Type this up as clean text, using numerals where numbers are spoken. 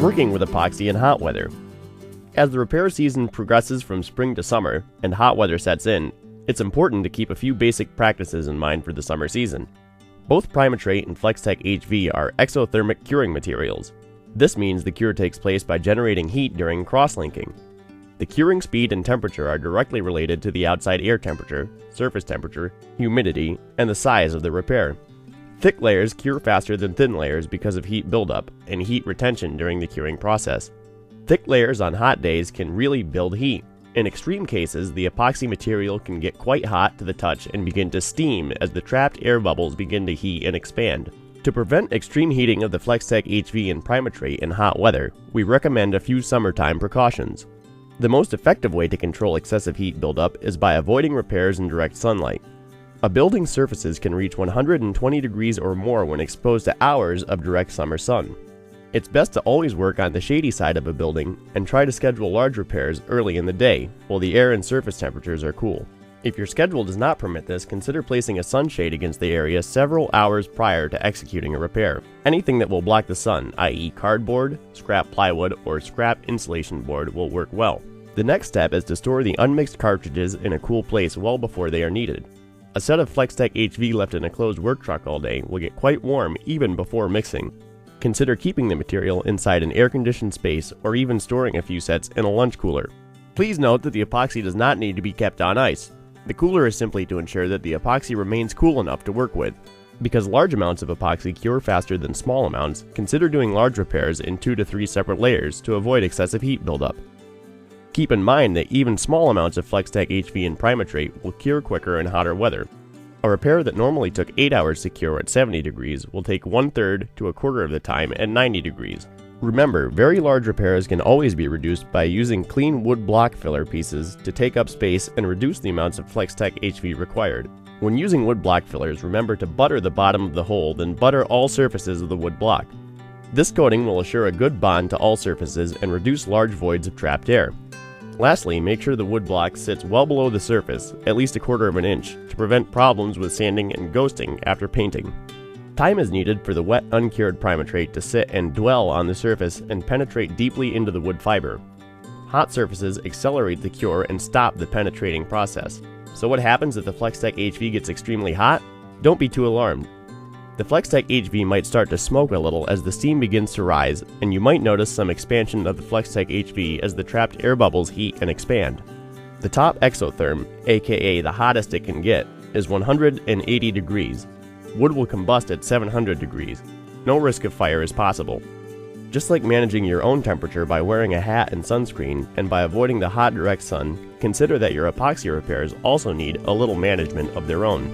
Working with epoxy in hot weather. As the repair season progresses from spring to summer and hot weather sets in, it's important to keep a few basic practices in mind for the summer season. Both Primatrate and Flex-Tec HV are exothermic curing materials. This means the cure takes place by generating heat during cross-linking. The curing speed and temperature are directly related to the outside air temperature, surface temperature, humidity, and the size of the repair. Thick layers cure faster than thin layers because of heat buildup and heat retention during the curing process. Thick layers on hot days can really build heat. In extreme cases, the epoxy material can get quite hot to the touch and begin to steam as the trapped air bubbles begin to heat and expand. To prevent extreme heating of the Flex-Tec HV and Primatrate in hot weather, we recommend a few summertime precautions. The most effective way to control excessive heat buildup is by avoiding repairs in direct sunlight. A building's surfaces can reach 120 degrees or more when exposed to hours of direct summer sun. It's best to always work on the shady side of a building and try to schedule large repairs early in the day while the air and surface temperatures are cool. If your schedule does not permit this, consider placing a sunshade against the area several hours prior to executing a repair. Anything that will block the sun, i.e. cardboard, scrap plywood, or scrap insulation board, will work well. The next step is to store the unmixed cartridges in a cool place well before they are needed. A set of Flex-Tec HV left in a closed work truck all day will get quite warm even before mixing. Consider keeping the material inside an air-conditioned space or even storing a few sets in a lunch cooler. Please note that the epoxy does not need to be kept on ice. The cooler is simply to ensure that the epoxy remains cool enough to work with. Because large amounts of epoxy cure faster than small amounts, consider doing large repairs in 2 to 3 separate layers to avoid excessive heat buildup. Keep in mind that even small amounts of Flex-Tec HV and Primatrate will cure quicker in hotter weather. A repair that normally took 8 hours to cure at 70 degrees will take 1/3 to a quarter of the time at 90 degrees. Remember, very large repairs can always be reduced by using clean wood block filler pieces to take up space and reduce the amounts of Flex-Tec HV required. When using wood block fillers, remember to butter the bottom of the hole, then butter all surfaces of the wood block. This coating will assure a good bond to all surfaces and reduce large voids of trapped air. Lastly, make sure the wood block sits well below the surface, at least 1/4 of an inch, to prevent problems with sanding and ghosting after painting. Time is needed for the wet, uncured Primatrate to sit and dwell on the surface and penetrate deeply into the wood fiber. Hot surfaces accelerate the cure and stop the penetrating process. So what happens if the Flex-Tec HV gets extremely hot? Don't be too alarmed. The Flex-Tec HV might start to smoke a little as the steam begins to rise, and you might notice some expansion of the Flex-Tec HV as the trapped air bubbles heat and expand. The top exotherm, aka the hottest it can get, is 180 degrees. Wood will combust at 700 degrees. No risk of fire is possible. Just like managing your own temperature by wearing a hat and sunscreen, and by avoiding the hot direct sun, consider that your epoxy repairs also need a little management of their own.